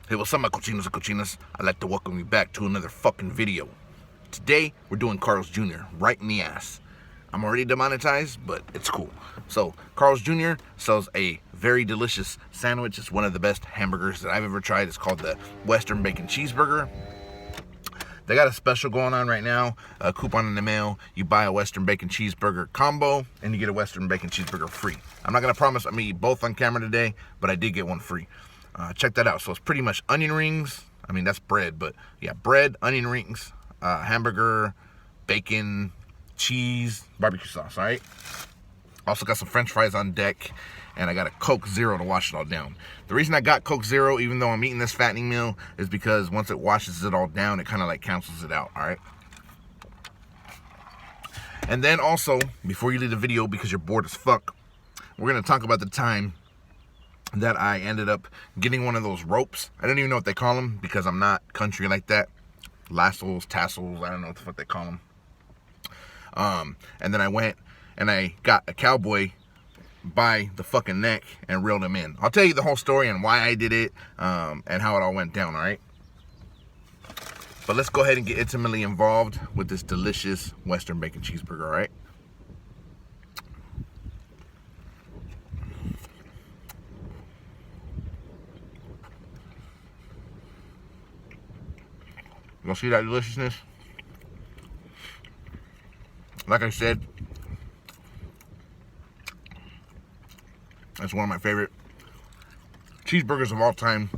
Hey, what's up, my cochinos and cochinas? I'd like to welcome you back to another fucking video. Today, we're doing Carl's Jr. right in the ass. I'm already demonetized, but it's cool. So, Carl's Jr. sells a very delicious sandwich. It's one of the best hamburgers that I've ever tried. It's called the Western Bacon Cheeseburger. They got a special going on right now. A coupon in the mail. You buy a Western Bacon Cheeseburger combo, and you get a Western Bacon Cheeseburger free. I'm not going to promise I'm going to eat both on camera today, but I did get one free. Check that out. So it's pretty much onion rings. I mean, that's bread, but yeah, bread, onion rings, hamburger, bacon, cheese, barbecue sauce, all right? Also got some french fries on deck, and I got a Coke Zero to wash it all down. The reason I got Coke Zero, even though I'm eating this fattening meal, is because once it washes it all down, it kind of like cancels it out, all right? And then also, before you leave the video because you're bored as fuck, we're going to talk about the time that I ended up getting one of those ropes. I don't even know what they call them because I'm not country like that. Lassos, tassels, I don't know what the fuck they call them. And then I went and I got a cowboy by the fucking neck and reeled him in. I'll tell you the whole story and why I did it, and how it all went down, all right? But let's go ahead and get intimately involved with this delicious Western Bacon Cheeseburger, all right? Y'all see that deliciousness? Like I said, that's one of my favorite cheeseburgers of all time,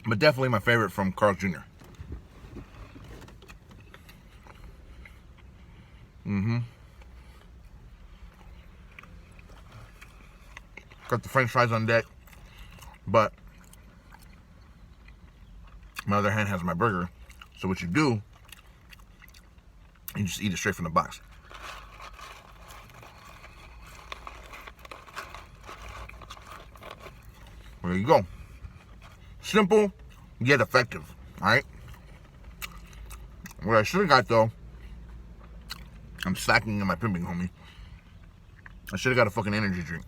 but definitely my favorite from Carl's Jr. Got the french fries on deck, but my other hand has my burger. So what you do, you just eat it straight from the box. There you go. Simple, yet effective, all right? What I should have got, though, I'm slacking in my pimping, homie. I should have got a fucking energy drink.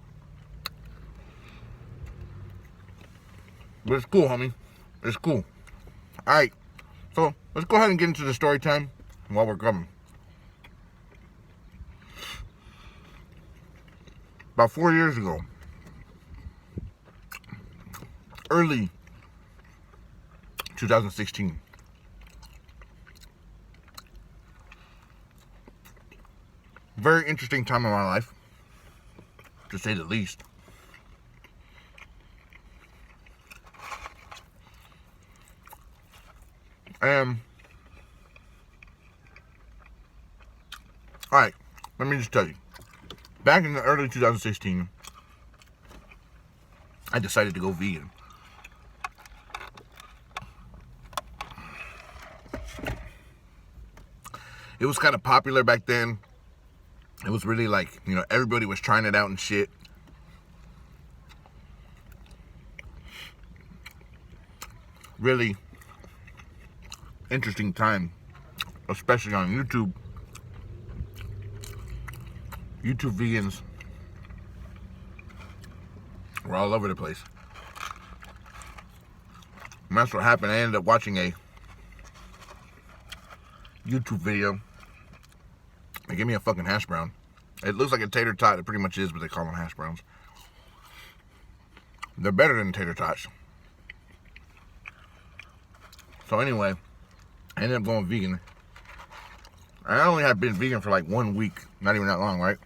But it's cool, homie. It's cool. All right, so let's go ahead and get into the story time while we're coming. About 4 years ago, early 2016, very interesting time in my life, to say the least. Alright, let me just tell you. Back in the early 2016, I decided to go vegan. It was kind of popular back then. It was really like, you know, everybody was trying it out and shit. Really interesting time, especially on YouTube. YouTube vegans were all over the place. And that's what happened. I ended up watching a YouTube video. They gave me a fucking hash brown. It looks like a tater tot. It pretty much is, but they call them hash browns. They're better than tater tots. So anyway, I ended up going vegan. I only have been vegan for like 1 week. Not even that long, right?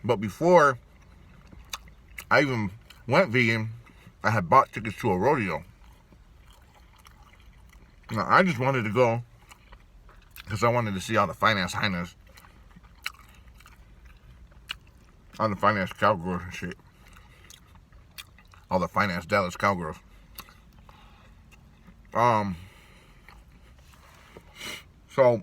But before I even went vegan, I had bought tickets to a rodeo. Now, I just wanted to go because I wanted to see all the finance hyenas, all the finance cowgirls and shit, all the finance Dallas cowgirls. So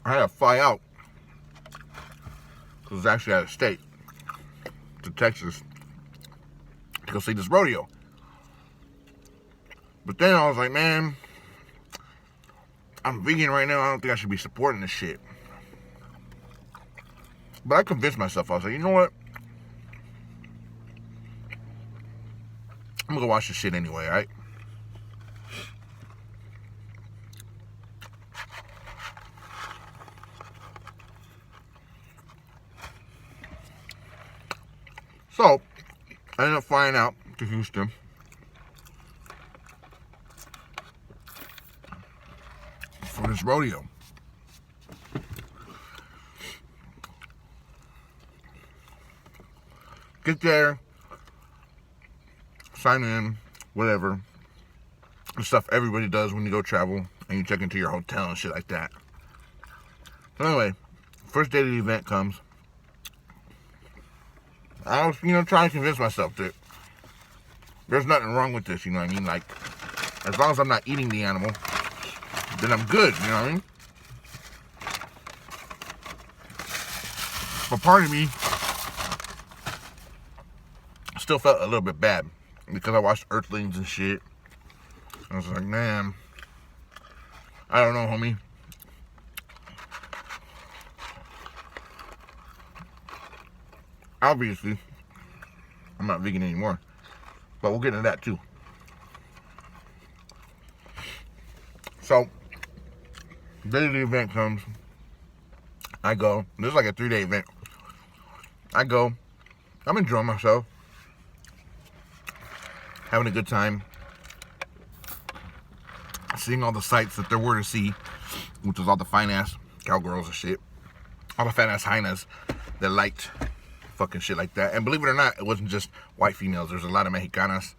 I had to fly out, because it's actually out of state, to Texas to go see this rodeo. But then I was like, man, I'm vegan right now. I don't think I should be supporting this shit. But I convinced myself. I was like, you know what? I'm gonna go watch this shit anyway, alright? So, I ended up flying out to Houston. For this rodeo. Get there, sign in, whatever. The stuff everybody does when you go travel and you check into your hotel and shit like that. So anyway, first day of the event comes. I was, trying to convince myself that there's nothing wrong with this, you know what I mean? Like, as long as I'm not eating the animal, then I'm good, you know what I mean? But part of me still felt a little bit bad because I watched Earthlings and shit. I was like, man, I don't know, homie. Obviously, I'm not vegan anymore, but we'll get into that too. So, the day of the event comes, I go. This is like a 3-day event. I go. I'm enjoying myself. Having a good time. Seeing all the sights that there were to see, which was all the fine-ass cowgirls and shit. All the fat-ass hyenas that liked fucking shit like that. And believe it or not, it wasn't just white females. There's a lot of Mexicanas,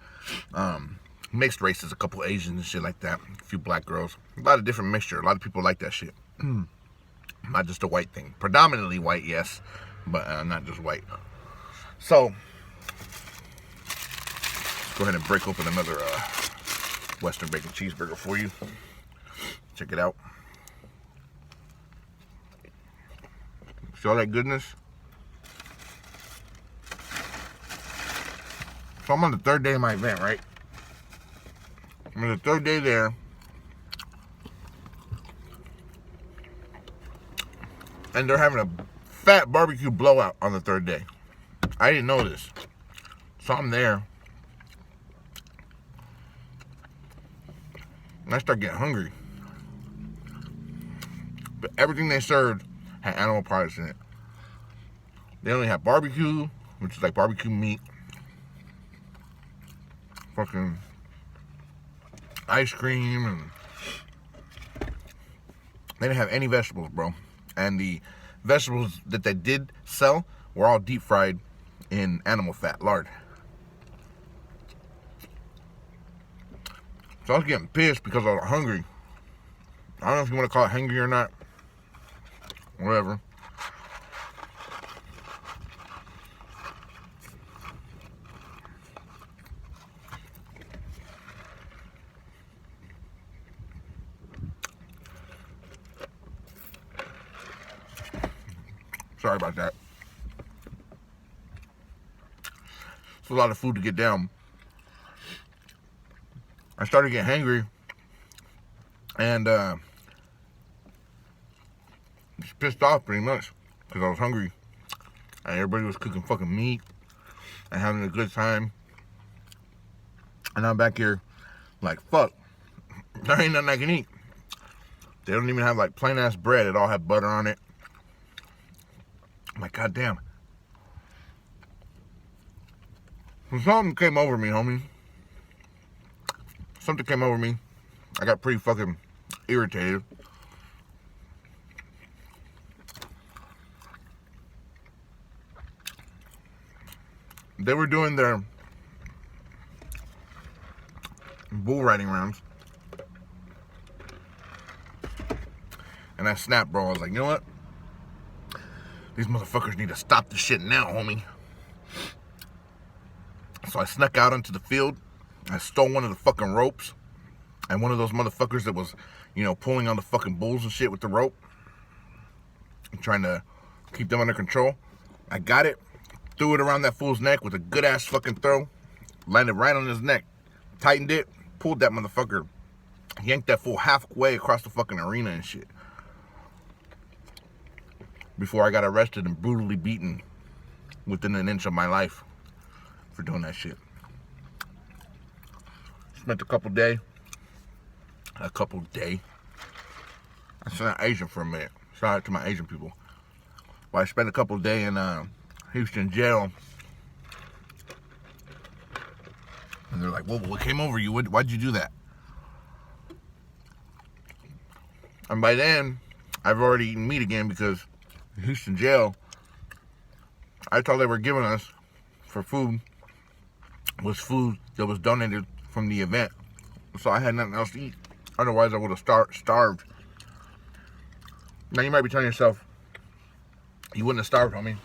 mixed races, a couple Asians and shit like that. A few black girls. A lot of different mixture. A lot of people like that shit. Not just a white thing. Predominantly white, yes, but not just white. So, let's go ahead and break open another Western bacon cheeseburger for you. Check it out. See all that goodness? So I'm on the 3rd day of my event, right? I'm on the 3rd day there. And they're having a fat barbecue blowout on the 3rd day. I didn't know this. So I'm there. And I start getting hungry. But everything they served had animal products in it. They only had barbecue, which is like barbecue meat. Fucking ice cream, and they didn't have any vegetables, bro. And the vegetables that they did sell were all deep fried in animal fat, lard. So I was getting pissed because I was hungry. I don't know if you want to call it hungry or not. Whatever. Sorry about that. It's a lot of food to get down. I started getting hangry and just pissed off pretty much because I was hungry and everybody was cooking fucking meat and having a good time, and I'm back here like, fuck, there ain't nothing I can eat. They don't even have like plain ass bread. It all had butter on it. I'm like, god damn. So something came over me, homie. Something came over me. I got pretty fucking irritated. They were doing their bull riding rounds. And I snapped, bro. I was like, you know what? These motherfuckers need to stop this shit now, homie. So I snuck out onto the field. I stole one of the fucking ropes. And one of those motherfuckers that was, pulling on the fucking bulls and shit with the rope. I'm trying to keep them under control. I got it. Threw it around that fool's neck with a good ass fucking throw. Landed right on his neck. Tightened it. Pulled that motherfucker. Yanked that fool halfway across the fucking arena and shit. before I got arrested and brutally beaten within an inch of my life for doing that shit. Spent a couple day. I sound Asian for a minute. Shout out to my Asian people. Well, I spent a couple day in Houston jail. And they're like, whoa, what came over you? Why'd you do that? And by then, I've already eaten meat again because Houston jail, I thought they were giving us for food was food that was donated from the event. So I had nothing else to eat. Otherwise, I would have starved. Now, you might be telling yourself, you wouldn't have starved, homie.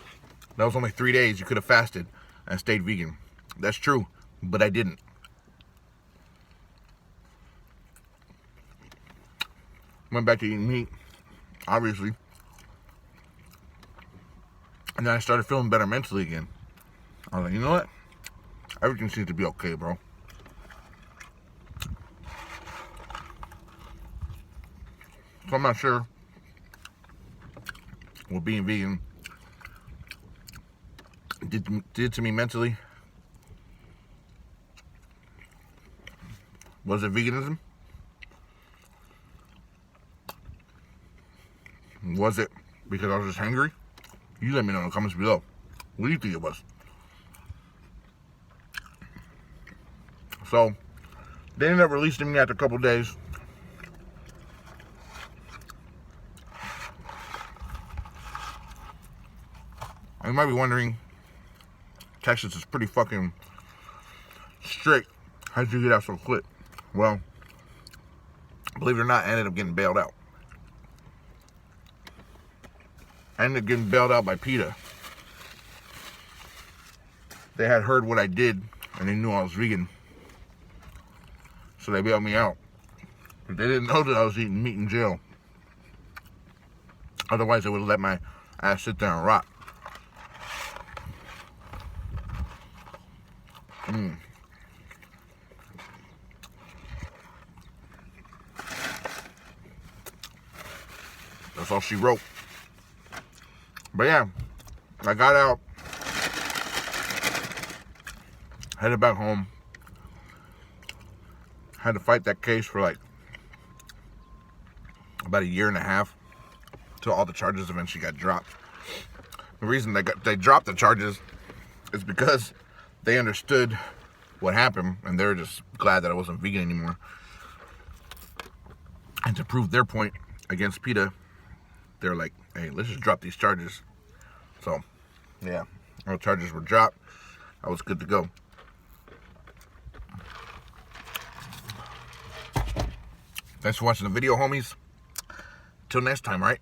That was only 3 days. You could have fasted and stayed vegan. That's true, but I didn't. Went back to eating meat, obviously. And then I started feeling better mentally again. I was like, you know what? Everything seems to be okay, bro. So I'm not sure what being vegan did to me mentally. Was it veganism? Was it because I was just hungry? You let me know in the comments below. What do you think it was? So, they ended up releasing me after a couple days. You might be wondering, Texas is pretty fucking strict. How'd you get out so quick? Well, believe it or not, I ended up getting bailed out. I ended up getting bailed out by PETA. They had heard what I did, and they knew I was vegan. So they bailed me out. But they didn't know that I was eating meat in jail. Otherwise, they would have let my ass sit there and rot. That's all she wrote. But yeah, I got out, headed back home, had to fight that case for like about 1.5 years till all the charges eventually got dropped. The reason they dropped the charges is because they understood what happened and they're just glad that I wasn't vegan anymore. And to prove their point against PETA, they're like, hey, let's just drop these charges. So, yeah, all the charges were dropped. I was good to go. Thanks for watching the video, homies. Till next time, right?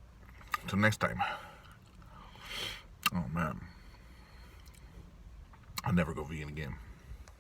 Till next time. Oh, man. I'll never go vegan again.